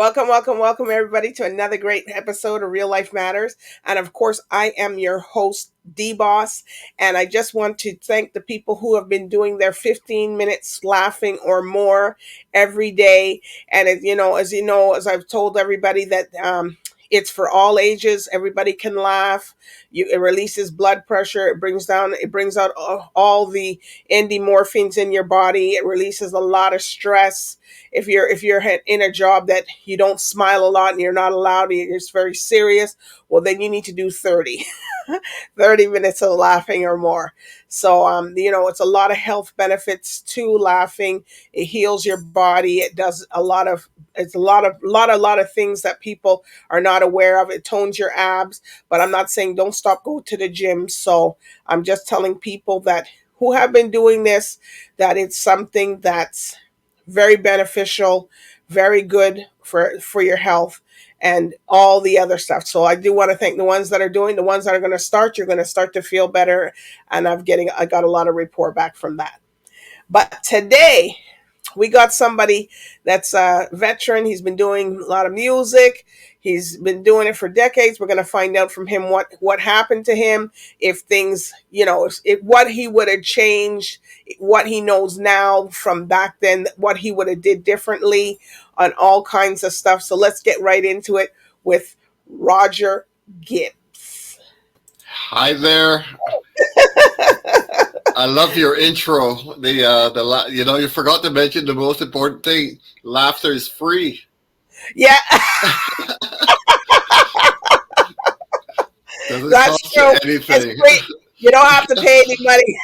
Welcome, welcome, welcome, everybody, to another great episode of Real Life Matters. And of course, I am your host, DBoss. And I just want to thank the people who have been doing their 15 minutes laughing or more every day. And as I've told everybody that it's for all ages. Everybody can laugh. It releases blood pressure. It brings out all the endorphins in your body. It releases a lot of stress. If you're in a job that you don't smile a lot and you're not allowed, it's very serious, well, then you need to do 30 30 minutes of laughing or more. So it's a lot of health benefits to laughing. It heals your body. It does a lot of things that people are not aware of. It tones your abs, but I'm not saying don't stop going to the gym. So I'm just telling people that who have been doing this, that it's something that's very beneficial, very good for your health and all the other stuff. So I do want to thank the ones that are doing, the ones that are going to start. You're going to start to feel better, and I got a lot of report back from that. But today we got somebody that's a veteran. He's been doing a lot of music. He's been doing it for decades. We're going to find out from him what happened to him, if things, if what he would have changed, what he knows now from back then, what he would have did differently on all kinds of stuff. So let's get right into it with Roger Gibbs. Hi there. I love your intro. You forgot to mention the most important thing. Laughter is free. Yeah. Doesn't That's cost true. you anything. It's free. You don't have to pay any money.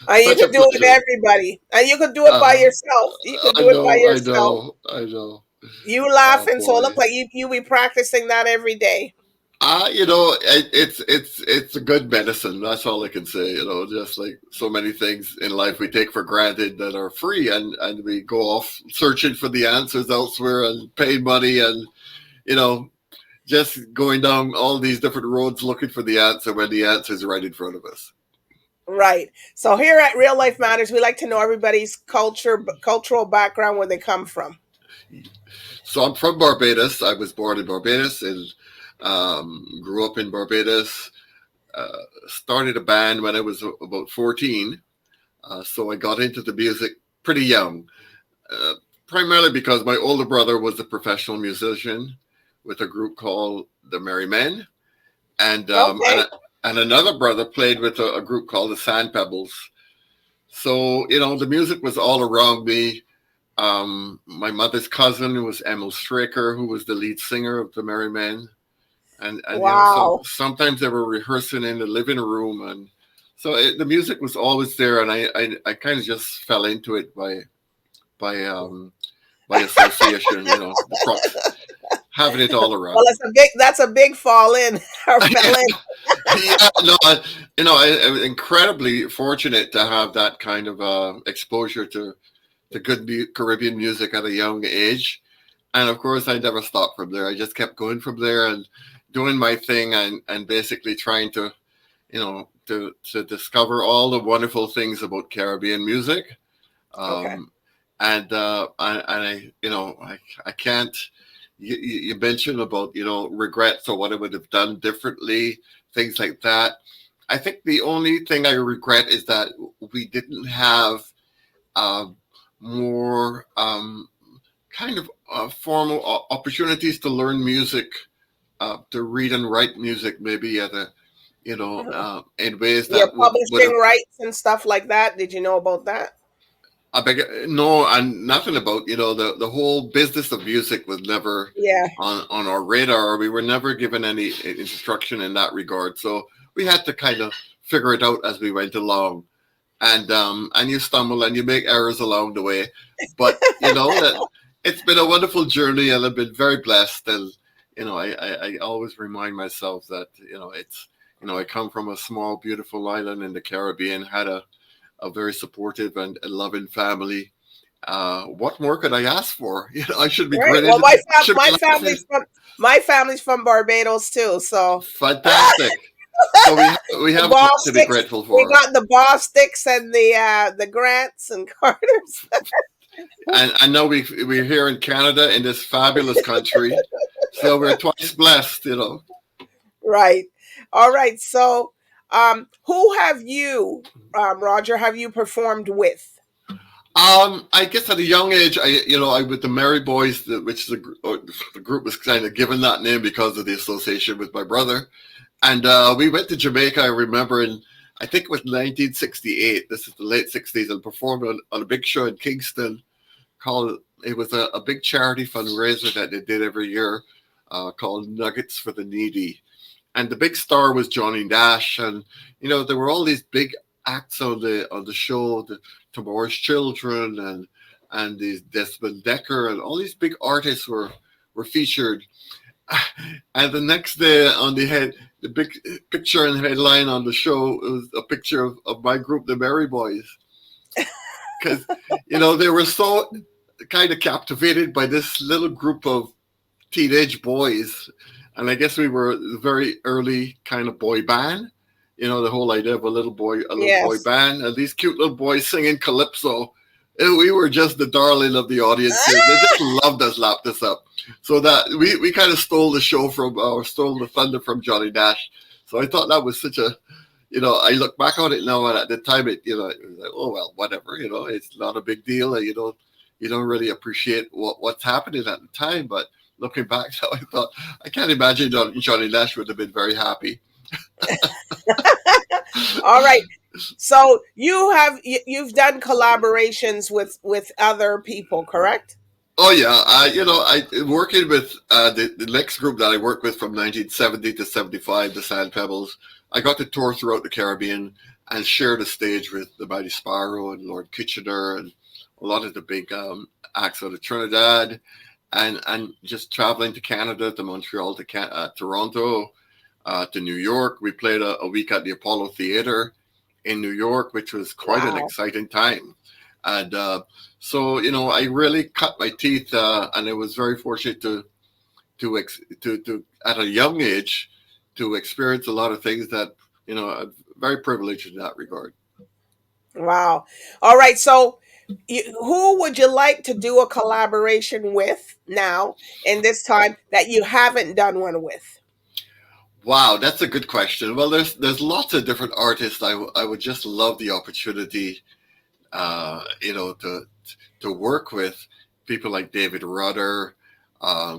And you can do it with everybody. And you can do it by yourself. You can do it by yourself. I know. You laughing, so it looks like you be practicing that every day. It's a good medicine. That's all I can say. Just like so many things in life we take for granted that are free, and we go off searching for the answers elsewhere and pay money and just going down all these different roads looking for the answer when the answer is right in front of us. Right. So here at Real Life Matters, we like to know everybody's cultural background, where they come from. So I'm from Barbados. I was born in Barbados and grew up in Barbados. Started a band when I was about 14. So I got into the music pretty young, primarily because my older brother was a professional musician with a group called the Merry Men. And and another brother played with a group called the Sand Pebbles. So, the music was all around me. My mother's cousin was Emil Straker, who was the lead singer of the Merry Men. And wow. Sometimes they were rehearsing in the living room. And so the music was always there. And I kind of just fell into it by association, having it all around. Well, that's a big fall in. Or fell in. I was incredibly fortunate to have that kind of exposure to good Caribbean music at a young age. And of course, I never stopped from there. I just kept going from there and doing my thing and basically trying to, to discover all the wonderful things about Caribbean music. Okay. And I can't. You mentioned about, regrets or what I would have done differently, things like that. I think the only thing I regret is that we didn't have more kind of formal opportunities to learn music, to read and write music, maybe at a, in ways that publishing rights and stuff like that. Did you know about that? No, and nothing about, the whole business of music was never on our radar. We were never given any instruction in that regard. So we had to kind of figure it out as we went along. And you stumble and you make errors along the way. But, that it's been a wonderful journey, and I've been very blessed. And, I always remind myself that, I come from a small, beautiful island in the Caribbean, had a very supportive and loving family. What more could I ask for? I should be great. Well, my family's from Barbados too, so fantastic. So we have to be grateful for. We got the Boss Sticks and the Grants and Carters. and now we're here in Canada in this fabulous country, so we're twice blessed, you know. Right. All right. So, who have you, Roger, have you performed with? I guess at a young age, I with the Merry Boys, which the group was kind of given that name because of the association with my brother, and we went to Jamaica. I remember in I think it was 1968. This is the late '60s, and performed on a big show in Kingston called. It was a big charity fundraiser that they did every year, called Nuggets for the Needy, and the big star was Johnny Nash, and there were all these big acts on the show, the Tomorrow's Children, and these Desmond Decker, and all these big artists were featured. And the next day on the big picture and headline on the show was a picture of my group, the Merry Boys, because they were so kind of captivated by this little group of teenage boys. And I guess we were the very early kind of boy band. The whole idea of a little boy Yes. band, and these cute little boys singing calypso. And we were just the darling of the audience. They just loved us, lapped us up. So that we kind of stole the show stole the thunder from Johnny Nash. So I thought that was such a, I look back on it now, and at the time it was like, oh well, whatever. It's not a big deal. You don't really appreciate what's happening at the time, but looking back now, I thought I can't imagine Johnny Nash would have been very happy. All right. So you've done collaborations with other people, correct? Oh yeah, I working with the next group that I worked with from 1970 to 75, the Sand Pebbles. I got to tour throughout the Caribbean and share the stage with the Mighty Sparrow and Lord Kitchener and a lot of the big acts out of Trinidad, and just traveling to Canada, to Montreal, to Toronto, to New York. We played a week at the Apollo Theater in New York, which was quite an exciting time. And so, I really cut my teeth, and I was very fortunate to at a young age to experience a lot of things that, I'm very privileged in that regard. Wow. All right. So, who would you like to do a collaboration with now in this time that you haven't done one with? Wow, that's a good question. Well, there's lots of different artists. I would just love the opportunity, to work with people like David Rudder. I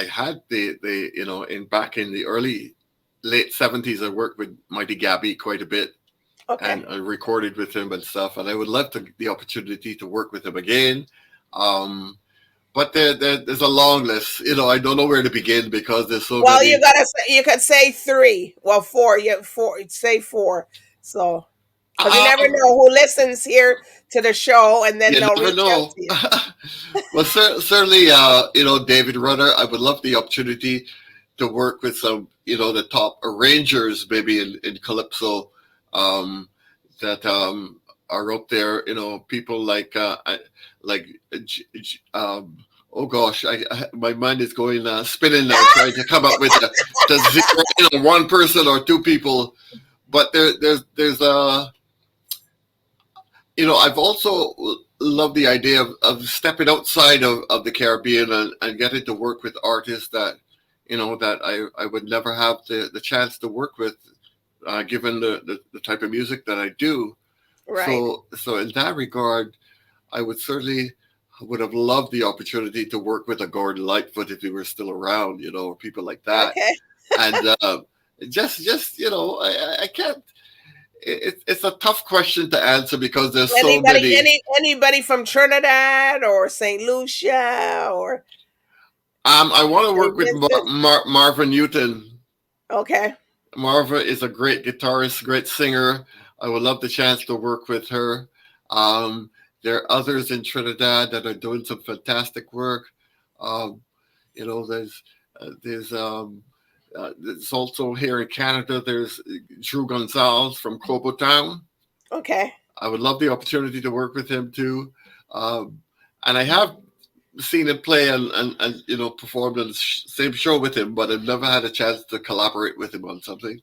had back in the late '70s, I worked with Mighty Gabby quite a bit. Okay. And I recorded with him and stuff, and I would love the opportunity to work with him again. But there's a long list. I don't know where to begin because there's so many. Well, you could say three. Well, four. Say four. So, because you never know who listens here to the show, and then they'll reach out to you. Well, certainly, David Rudder. I would love the opportunity to work with some, the top arrangers, maybe in Calypso, that are up there. People like oh gosh, my mind is going spinning now, trying to come up with zero, one person or two people. But there's I've also loved the idea of stepping outside of the Caribbean and getting to work with artists that that I would never have the chance to work with, given the type of music that I do. Right. So in that regard, I would have loved the opportunity to work with a Gordon Lightfoot if he were still around, or people like that. Okay. And just I can't. It's a tough question to answer because there's so many. Anybody from Trinidad or St. Lucia or. I want to work with Marva Newton. Okay. Marva is a great guitarist, great singer. I would love the chance to work with her. There are others in Trinidad that are doing some fantastic work. There's also here in Canada, there's Drew Gonzalez from Cobo Town. Okay. I would love the opportunity to work with him too. And I have seen him play and performed on the same show with him, but I've never had a chance to collaborate with him on something.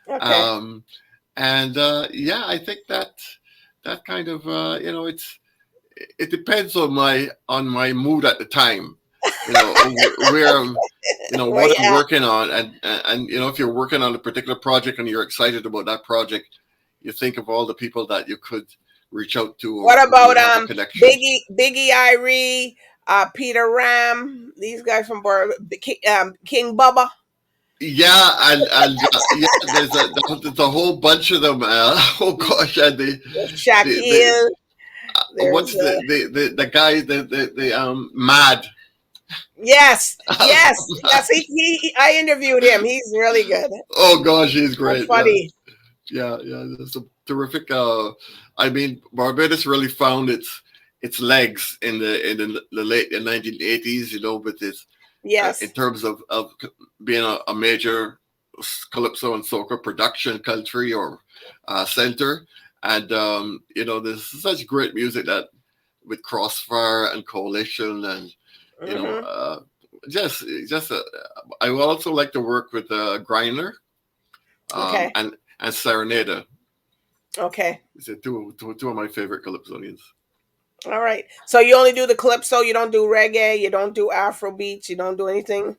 Okay. I think that kind of, it depends on my mood at the time. You know, where I'm, Where what you I'm at? working on, and if you're working on a particular project and you're excited about that project, you think of all the people that you could reach out to, or What who about would have a connection. Biggie Irie, Peter Ram, these guys from King Bubba, Yeah, yeah, there's a whole bunch of them. Oh gosh, and the Shaquille. There's what's the guy the Mad. yes. I interviewed him. He's really good Oh gosh, he's and great. Yeah, funny. yeah. It's a terrific. I mean, Barbados really found its legs in the late 1980s. With this, in Yes. terms of being a major calypso and soca production country, or center, and there's such great music that with Crossfire and Coalition, and you know, Hmm. uh, just I would also like to work with Griner, Okay. and Serenada. Okay. These are two of my favorite calypsonians. All right. So you only do the calypso. You don't do reggae. You don't do Afro beats. You don't do anything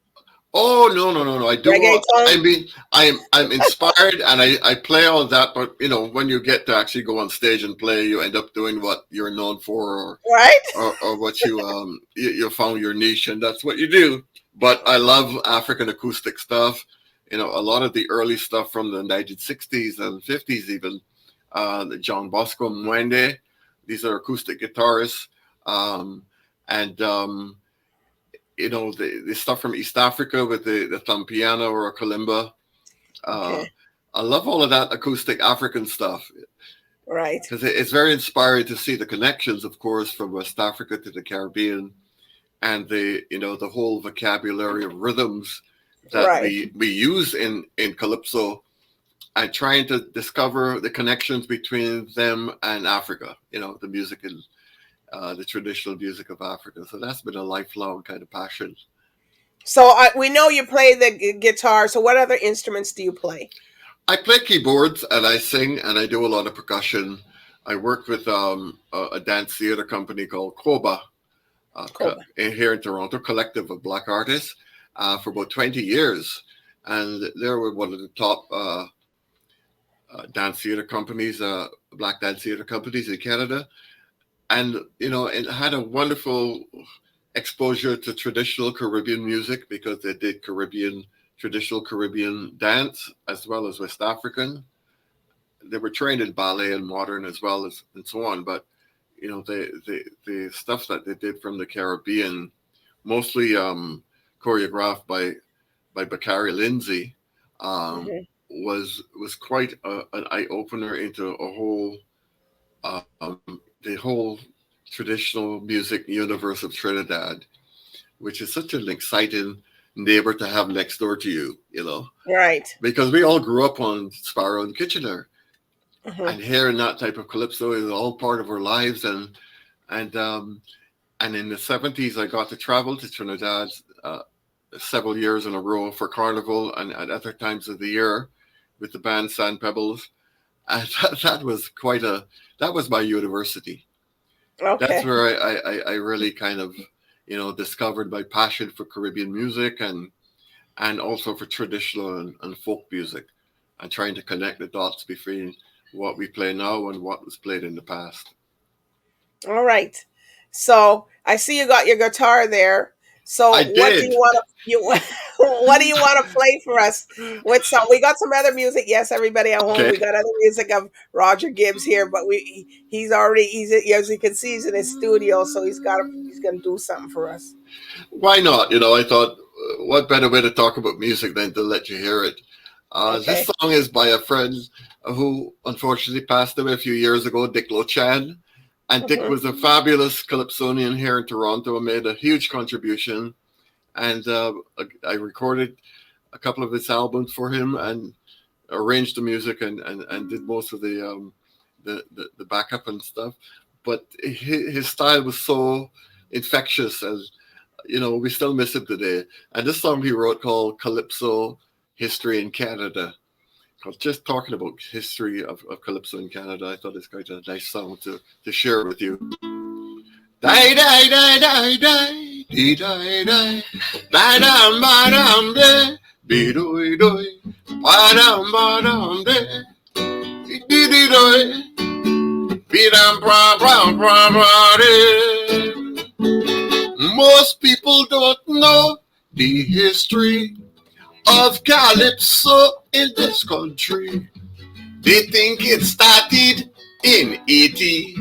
Oh no! I do. reggaeton. I mean, I'm inspired, and I play all that. But when you get to actually go on stage and play, you end up doing what you're known for, Right. or what you found your niche, and that's what you do. But I love African acoustic stuff. A lot of the early stuff from the 1960s and 50s, even the John Bosco Mwende. These are acoustic guitarists, and the stuff from East Africa with the thumb piano or a kalimba. Uh, Okay. I love all of that acoustic African stuff, Right. because it's very inspiring to see the connections, of course, from West Africa to the Caribbean, and the whole vocabulary of rhythms that Right. we use in calypso, and trying to discover the connections between them and Africa. The music and the traditional music of Africa. So that's been a lifelong kind of passion. So we know you play the guitar. So what other instruments do you play? I play keyboards, and I sing, and I do a lot of percussion. I worked with a dance theater company called Koba, Cool. here in Toronto, collective of black artists, for about 20 years. And they were one of the top dance theater companies, black dance theater companies in Canada. And, it had a wonderful exposure to traditional Caribbean music, because they did traditional Caribbean dance as well as West African. They were trained in ballet and modern as well as and so on. But the stuff that they did from the Caribbean, mostly choreographed by Bakari Lindsay, um, Hmm. was quite an eye opener into the whole traditional music universe of Trinidad, which is such an exciting neighbor to have next door to you. Right. Because we all grew up on Sparrow and Kitchener, Hmm. and hearing that type of calypso is all part of our lives. And in the 70s, I got to travel to Trinidad several years in a row for Carnival, and at other times of the year with the band Sand Pebbles. And that was my university. That's Okay. where I really kind of discovered my passion for Caribbean music, and also for traditional and folk music, and trying to connect the dots between what we play now and what was played in the past. All right. So I see you got your guitar there. So I what do you did. want to you what do you want to play for us? With some, we got some other music. Yes, everybody at home, Okay. we got other music of Roger Gibbs here, but he's already as you can see, he's in his studio, so he's gonna do something for us. Why not? I thought, what better way to talk about music than to let you hear it? This Okay. song is by a friend who unfortunately passed away a few years ago, Dick Lochan. And Dick Hmm. was a fabulous calypsonian here in Toronto, and made a huge contribution. And I recorded a couple of his albums for him, and arranged the music, and did most of the backup and stuff. But his style was so infectious, as we still miss him today. And this song he wrote, called Calypso History in Canada. I was just talking about history of Calypso in Canada. I thought it's quite a nice song to share with you. Die, die, die, die, die, die, die, die, badam, badam, de, be doi, doi, badam, badam, de, di, di, doi, bidam, bra, bra, bra, bra, de. Most people don't know the history of Calypso in this country. They think it started in 80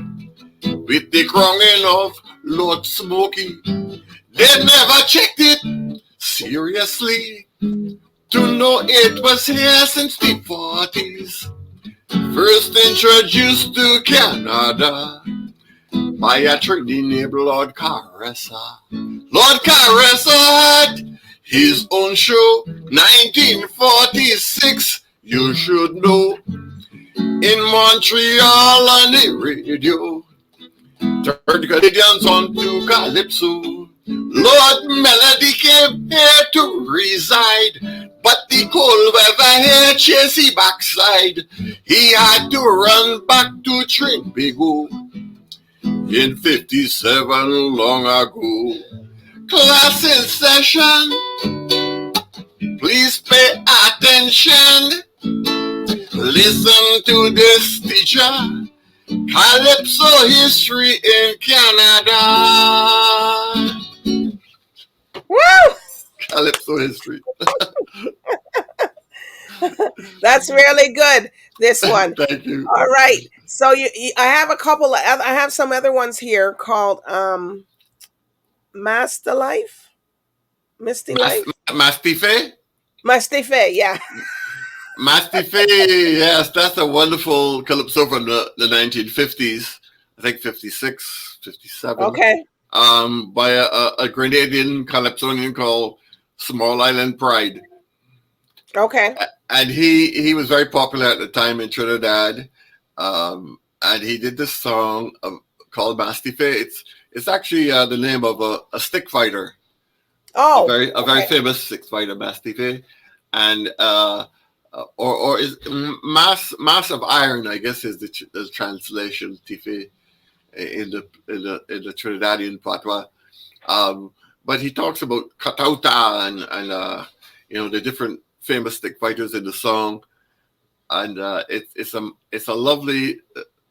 with the crowning of Lord Smokey. They never checked it seriously to know it was here since the 40s. First introduced to Canada by a Trinity named Lord Caressa. Lord Caressa had his own show, 1946, you should know, in Montreal on the radio. Turned Canadians on to Calypso. Lord Melody came here to reside, but the cold weather here chased his backside. He had to run back to Trinbago in 57 long ago. Class in session, please pay attention. Listen to this teacher. Calypso history in Canada. Woo! Calypso history. That's really good. This one. Thank you. All right. So I have a couple of I have some other ones here called Master Life, Misty Life, Mastife? Mastife, yeah. Mastife, yes, that's a wonderful calypso from the 1950s. I think 56, 57. Okay. By a Grenadian calypsonian called Small Island Pride. Okay. And he was very popular at the time in Trinidad. And he did this song called Mastife. It's actually the name of a stick fighter. Oh, a very famous stick fighter, Mastife. And or is mass of iron, I guess, is the translation Tife in the Trinidadian patois. But he talks about Katauta and the different famous stick fighters in the song, and it's a lovely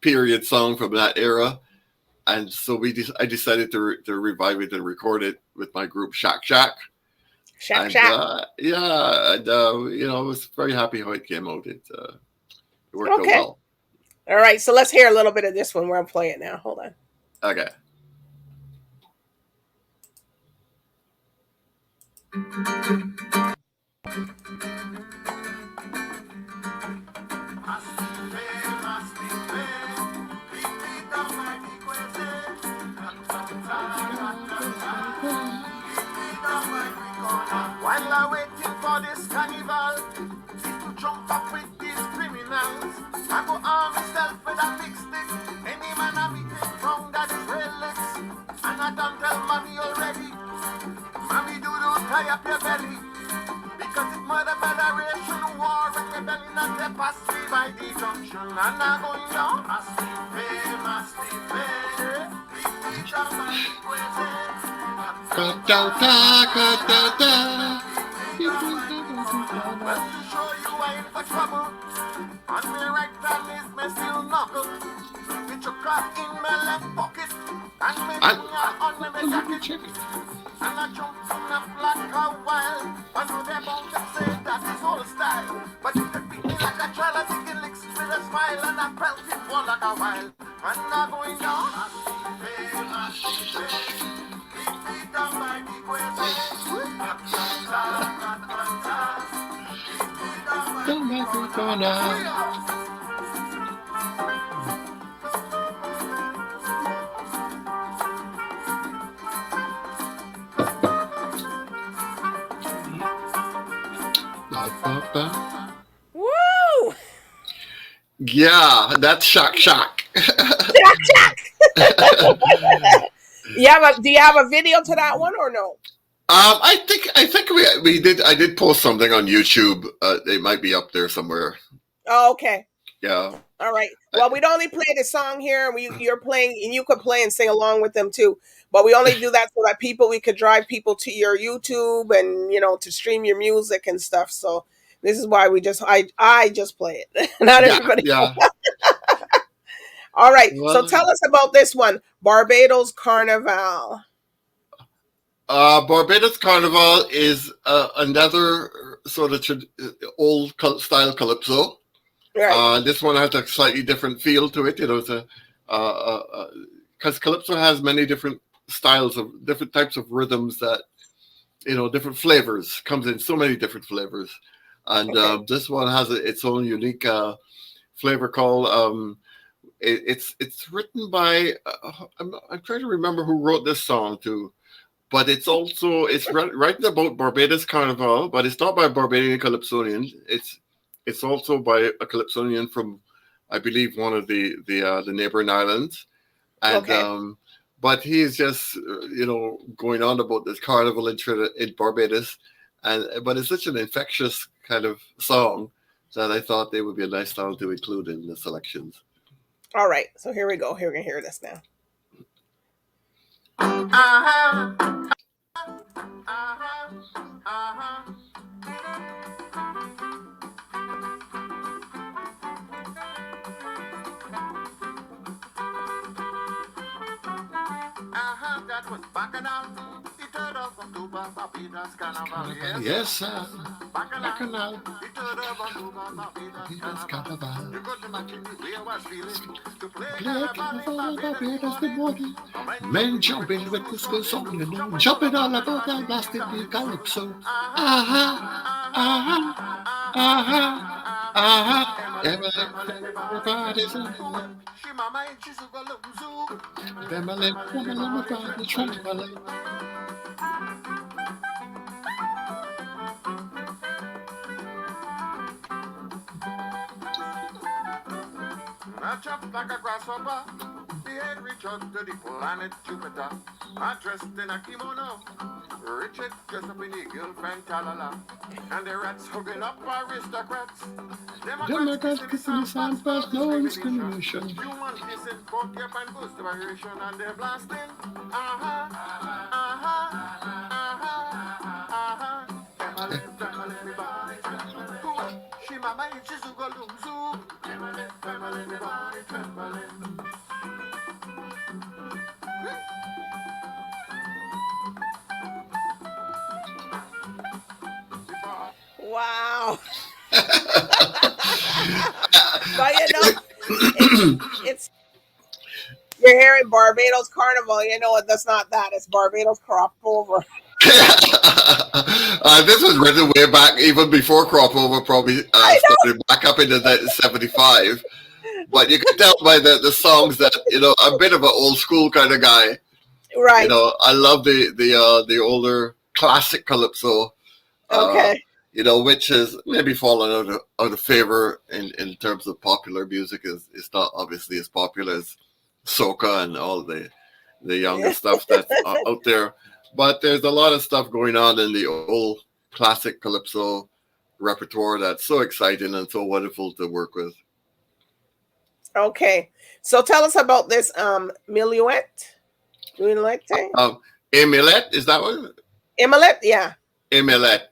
period song from that era. And so I decided to revive it and record it with my group SHAK SHAK. SHAK SHAK. I was very happy how it came out. It worked out well. All right, so let's hear a little bit of this one where I'm playing now. Hold on. Okay. While I'm waiting for this carnival, to jump up with these criminals, I go arm myself with a big stick. Any man I meet it wrong that is relics, and I don't tell mommy already. Mommy, do tie up your belly, because it's murder, federation, war, and rebellion, and they pass me by the junction, and I'm going down. Mastife, repeat down my request. Katauta. Well, to show you I ain't for trouble, on my right hand is my steel knuckle. With your cut in my left pocket, and my finger on my jacket. And I jump in a black a while. I know they're bound to say that is all style. But you can beat me like a child, I'm taking licks with a smile, and I felt it for like a while. And I'm going down. Don't make me go now. Woo! Yeah, that's SHAK SHAK. SHAK SHAK. Do you have a video to that one or no? I think we did. I did post something on YouTube. It might be up there somewhere. Oh, okay. Yeah. All right. Well, we'd only play the song here, and you're playing, and you could play and sing along with them too. But we only do that so that we could drive people to your YouTube and to stream your music and stuff. So this is why I just play it, not Yeah. everybody. Yeah. All right. So Well, tell us about this one, Barbados Carnival. Barbados Carnival is another sort of old style calypso. Right. This one has a slightly different feel to it. It's because calypso has many different styles of different types of rhythms that different flavors, comes in so many different flavors, and Okay. this one has its own unique flavor called. It's written by I'm trying to remember who wrote this song too. But it's written about Barbados Carnival, but it's not by Barbadian Calypsonians. It's also by a Calypsonian from, I believe, one of the neighboring islands, and Okay. but he is just going on about this carnival in Barbados, but it's such an infectious kind of song that I thought they would be a nice song to include in the selections. All right. So here we go. Here we're gonna hear this now. Uh-huh. Uh-huh. Uh-huh. That was Bacchanal, the 3rd of October, Barbados Carnival. Yes, sir. Bacchanal, the 3rd of October, Barbados Carnival. You could imagine the way I was feeling to play Carnival in Barbados the morning. Men jumping with the school song, jumping all about that blasted the calypso. Aha, aha, aha, aha. Everybody's in She mama and she's a little zoo. family, family. I jumped like a grasshopper, the head reached out to the planet Jupiter. I dressed in a kimono, Richard dressed up in a girlfriend talala. And the rats hugging up aristocrats. Democrats kissing the sand past no discrimination. Human kissing, porcupine and boost vibration, and they're blasting. Uh-huh, uh-huh, uh-huh, uh-huh. She mama and she's a little zoo. Wow. But it's you're hearing Barbados Carnival. That's not that. It's Barbados cropped over. This was written way back, even before Cropover probably started back up into the 75. But you can tell by the songs that I'm a bit of an old school kind of guy. Right. I love the older classic calypso. Okay. Which has maybe fallen out of favor in terms of popular music. Is not obviously as popular as soca and all the younger stuff that's out there. But there's a lot of stuff going on in the old classic calypso repertoire that's so exciting and so wonderful to work with. Okay. So tell us about this Minuet. Emilet, is that what? Emilet, yeah. Emilet.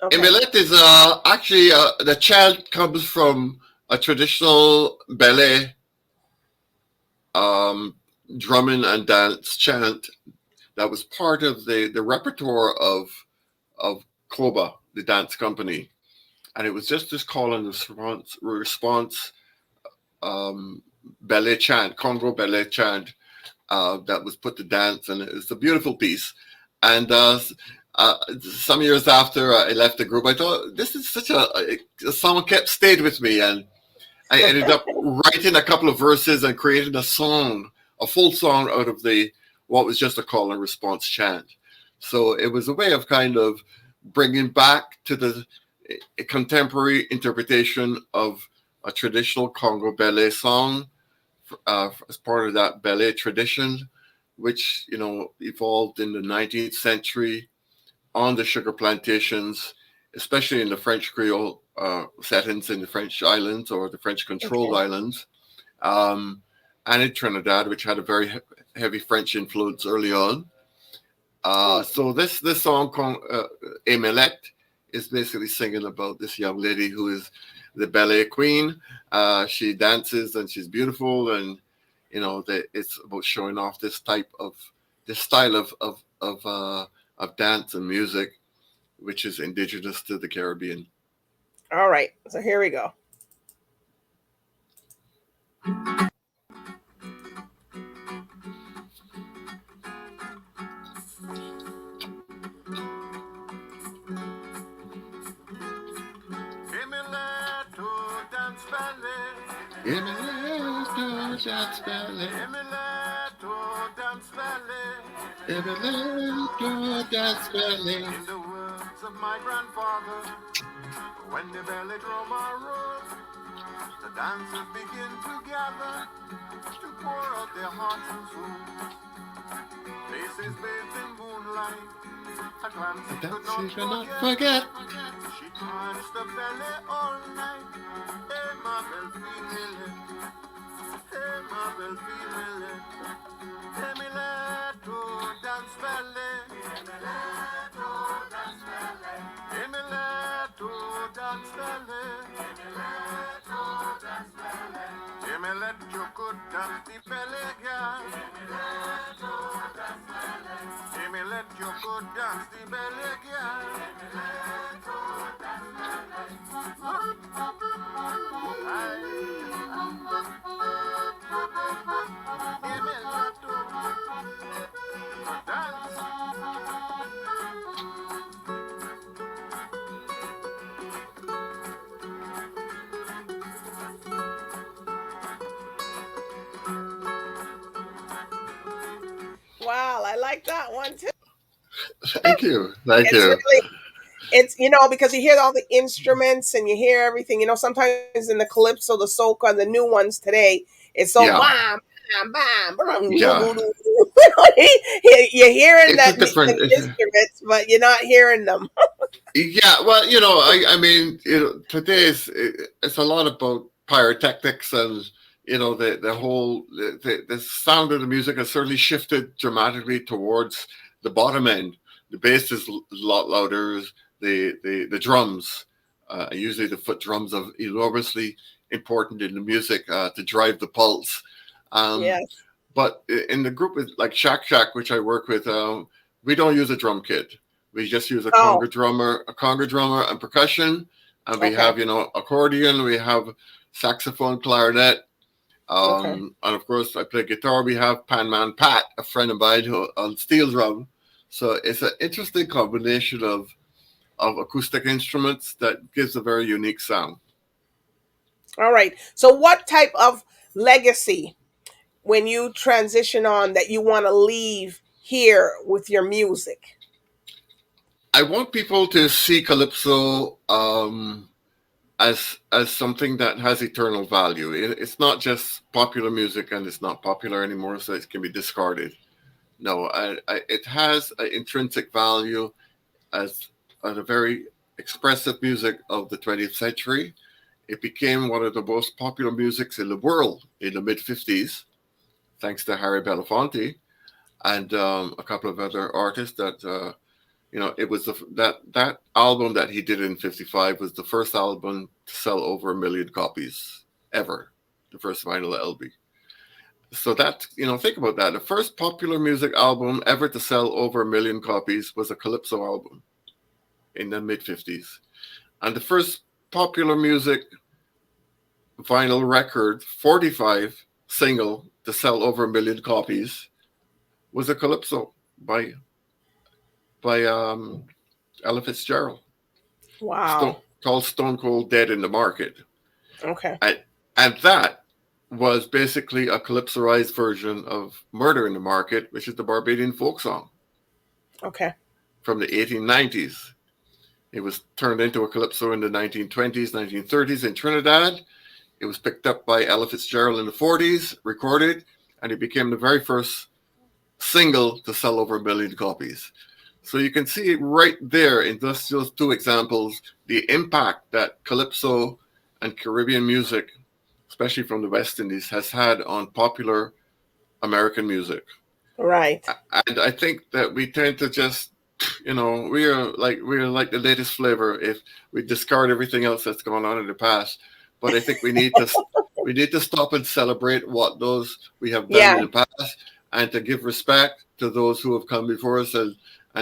Okay. Emilet is actually the chant comes from a traditional ballet drumming and dance chant that was part of the repertoire of Koba, the dance company, and it was just this call and response ballet chant, Congo ballet chant that was put to dance, and it's a beautiful piece. And some years after I left the group, I thought this is such a song stayed with me, and I ended up writing a couple of verses and creating a full song out of what was just a call and response chant. So it was a way of kind of bringing back to the contemporary interpretation of a traditional Congo ballet song as part of that ballet tradition, which evolved in the 19th century on the sugar plantations, especially in the French Creole settings in the French islands or the French controlled Okay. islands, and in Trinidad, which had a very heavy French influence early on. So this song called Emelette is basically singing about this young lady who is the ballet queen. She dances and she's beautiful, and it's about showing off this style of dance and music, which is indigenous to the Caribbean. All right. So here we go. Dance ballet. Dance ballet. In the words of my grandfather, when the belly drum arose, the dancers begin to gather to pour out their hearts and souls. Faces bathed in moonlight, a glance he could not forget. She danced the belly all night. Hey, ma belle femelle. Hey, ma belle femelle. Hey, me let to dance ballet. Hey, me let to dance ballet. Hey, me let you good dance the belly, girl. Hey, me let you good dance the belly, girl. Wow, I like that one too. Thank you. Thank It's you. really, it's because you hear all the instruments and you hear everything. Sometimes in the calypso, the soca, and the new ones today, it's so Yeah. bam, bam, bam, Yeah. You're hearing It's a the different. instruments, but you're not hearing them. Yeah, well, I mean, today it's a lot about pyrotechnics, and the sound of the music has certainly shifted dramatically towards the bottom end. The bass is a lot louder. The drums, usually the foot drums, are enormously important in the music to drive the pulse. Yes. But in the group like SHAK SHAK, which I work with, we don't use a drum kit. We just use a conga drummer, and percussion, and we have accordion, we have saxophone, clarinet, and of course I play guitar. We have Pan Man Pat, a friend of mine, who on steel drum. So it's an interesting combination of acoustic instruments that gives a very unique sound. All right. So, what type of legacy, when you transition on, that you want to leave here with your music? I want people to see Calypso as something that has eternal value. It's not just popular music, and it's not popular anymore, so it can be discarded. No, it has an intrinsic value as a very expressive music of the 20th century. It became one of the most popular musics in the world in the mid-50s, thanks to Harry Belafonte and a couple of other artists that. It was that album that he did in '55 was the first album to sell over 1 million copies ever, the first vinyl LP. So that, think about that. The first popular music album ever to sell over 1 million copies was a Calypso album in the mid-50s. And the first popular music vinyl record, 45 single, to sell over 1 million copies was a Calypso by Ella Fitzgerald. Wow. Called Stone Cold Dead in the Market. Okay. And that was basically a calypsoized version of Murder in the Market, which is the Barbadian folk song. Okay. From the 1890s. It was turned into a calypso in the 1920s, 1930s in Trinidad. It was picked up by Ella Fitzgerald in the 40s, recorded, and it became the very first single to sell over 1 million copies. So you can see right there in just those two examples, the impact that Calypso and Caribbean music, especially from the West Indies, has had on popular American music. Right. And I think that we tend to just, we're like the latest flavor if we discard everything else that's gone on in the past. But I think we need to stop and celebrate what those we have done Yeah. in the past, and to give respect to those who have come before us, and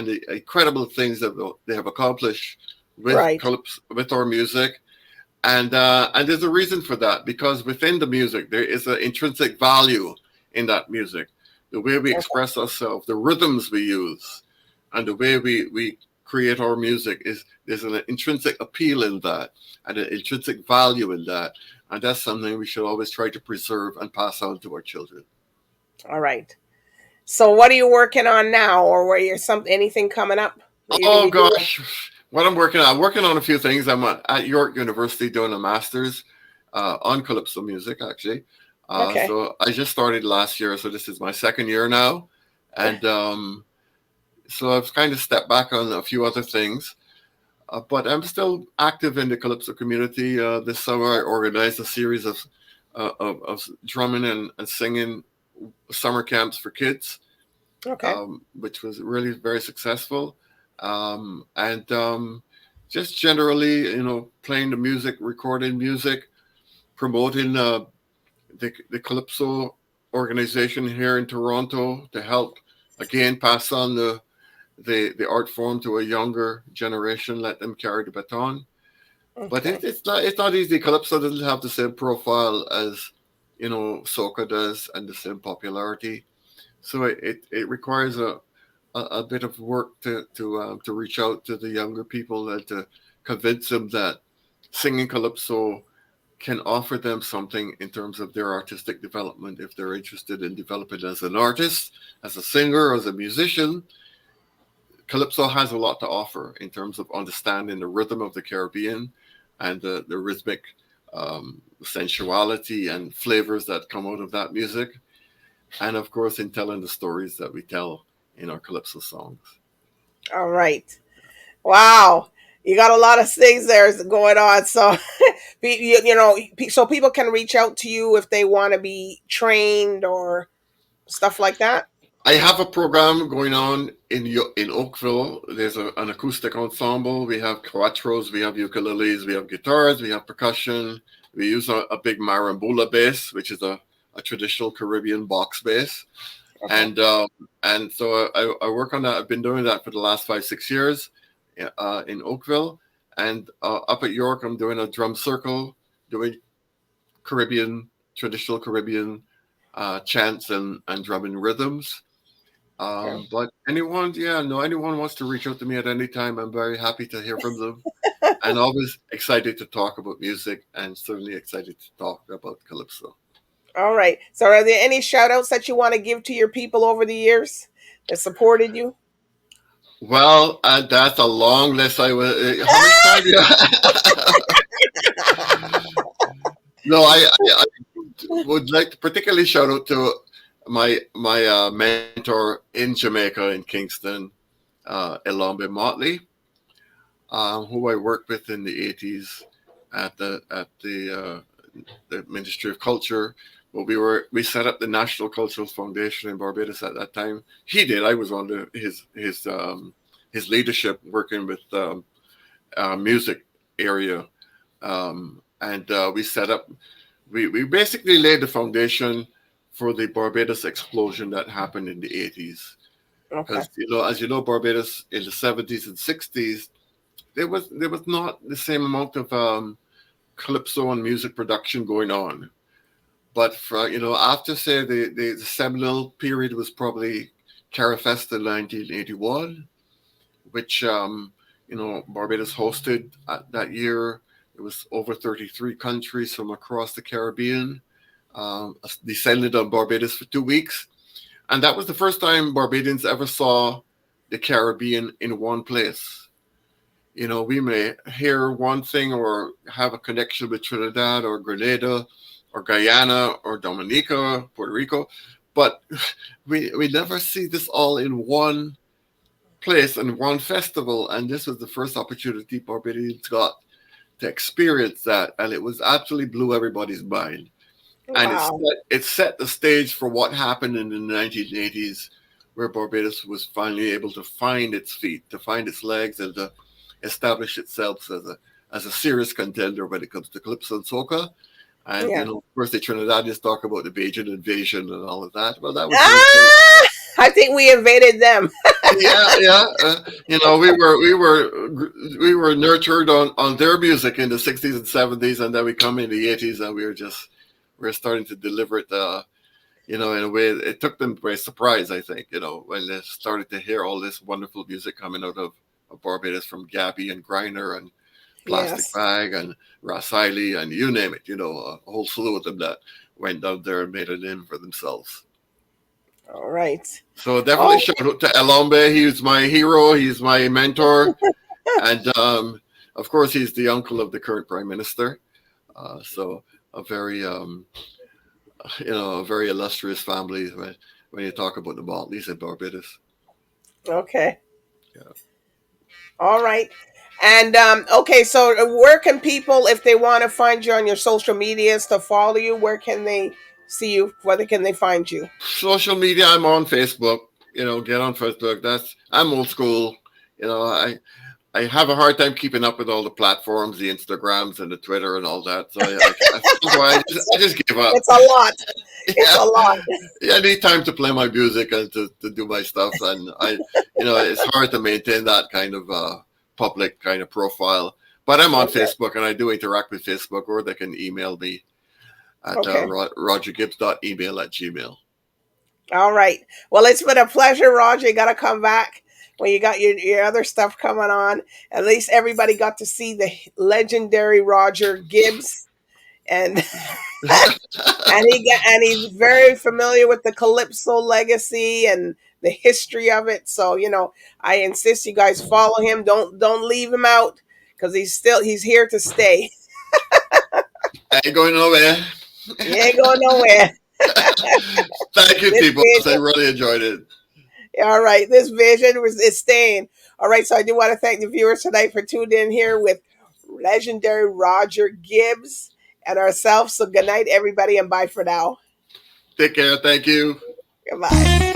the incredible things that they have accomplished with Right. with our music. And there's a reason for that, because within the music there is an intrinsic value in that music, the way we express ourselves, the rhythms we use, and the way we create our music there's an intrinsic appeal in that, and an intrinsic value in that, and that's something we should always try to preserve and pass on to our children. All right. So what are you working on now, or were you anything coming up? Oh gosh, what I'm working on a few things. I'm at York University doing a master's on calypso music, actually. Okay. So I just started last year, so this is my second year now, and so I've kind of stepped back on a few other things, but I'm still active in the calypso community. This summer, I organized a series of drumming and singing summer camps for kids, Okay. which was really very successful. And just generally, playing the music, recording music, promoting the Calypso organization here in Toronto to help, again, pass on the art form to a younger generation, let them carry the baton. But Okay. it's not easy. Calypso doesn't have the same profile as soca does, and the same popularity. So it requires a bit of work to reach out to the younger people and to convince them that singing calypso can offer them something in terms of their artistic development if they're interested in developing as an artist, as a singer, as a musician. Calypso has a lot to offer in terms of understanding the rhythm of the Caribbean and the rhythmic sensuality and flavors that come out of that music. And of course, in telling the stories that we tell in our calypso songs. All right. Wow. You got a lot of things there going on. So, so people can reach out to you if they want to be trained or stuff like that. I have a program going on in Oakville. There's an acoustic ensemble. We have cuatros, we have ukuleles, we have guitars, we have percussion. We use a big marambula bass, which is a traditional Caribbean box bass. Okay. And so I work on that. I've been doing that for the last 5-6 years in Oakville. And up at York, I'm doing a drum circle, doing traditional Caribbean chants and drumming rhythms. Okay. But anyone wants to reach out to me at any time, I'm very happy to hear from them. And always excited to talk about music, and certainly excited to talk about calypso. All right. So are there any shout outs that you want to give to your people over the years that supported you? Well, that's a long list. How much time do you No, I would like to particularly shout out to my mentor in Jamaica, in Kingston, Elambe Motley, who I worked with in the 80s at the Ministry of Culture. But we set up the National Cultural Foundation in Barbados at that time. He did. I was under his leadership, working with music area, and we set up. We basically laid the foundation for the Barbados explosion that happened in the 80s. Because as you know, Barbados in the 70s and 60s, there was not the same amount of calypso and music production going on. But after, say, the seminal period was probably Carifest in 1981, which Barbados hosted that year. It was over 33 countries from across the Caribbean descended on Barbados for 2 weeks. And that was the first time Barbadians ever saw the Caribbean in one place. We may hear one thing or have a connection with Trinidad or Grenada or Guyana or Dominica, Puerto Rico, but we never see this all in one place and one festival, and this was the first opportunity Barbadians got to experience that, and it was absolutely blew everybody's mind. And Wow. it set the stage for what happened in the 1980s, where Barbados was finally able to find its feet, to find its legs, and to establish itself as a serious contender when it comes to Calypso and Soca. And, Yeah. you know, of course, the Trinidadians talk about the Bajan invasion and all of that. Well, that was I think we invaded them. yeah. You know, we were nurtured on their music in the 60s and 70s, and then we come in the 80s, and we're starting to deliver it. You know, in a way, it took them by surprise. I think, you know, when they started to hear all this wonderful music coming out of Barbados from Gabby and Griner and Plastic Yes. Bag and Ross Hiley and you name it, you know, a whole slew of them that went down there and made a name for themselves. All right. So definitely shout out to Elombe. He's my hero. He's my mentor. And of course, he's the uncle of the current prime minister. So a very, you know, a very illustrious family when you talk about the Maltese in Barbados. Okay. Yeah. All right. And okay, so where can people, if they want to find you on your social medias to follow you, where can they see you? Where can they find you? Social media, I'm on Facebook. You know, get on Facebook. I'm old school. You know, I have a hard time keeping up with all the platforms, the Instagrams and the Twitter and all that. So I just give up. It's a lot. It's a lot. Yeah, I need time to play my music and to do my stuff, and you know, it's hard to maintain that kind of public kind of profile. But I'm on Facebook, and I do interact with Facebook, or they can email me at rogergibbs.email@gmail. All right. Well, it's been a pleasure, Roger. You got to come back when you got your other stuff coming on. At least everybody got to see the legendary Roger Gibbs, and and he's very familiar with the Calypso legacy and the history of it. So, you know, I insist you guys follow him. Don't leave him out, because he's here to stay. I ain't going nowhere. He ain't going nowhere. Thank you, people. I really enjoyed it. All right, this vision is staying. All right, so I do want to thank the viewers tonight for tuning in here with legendary Roger Gibbs and ourselves. So good night, everybody, and bye for now. Take care. Thank you. Goodbye.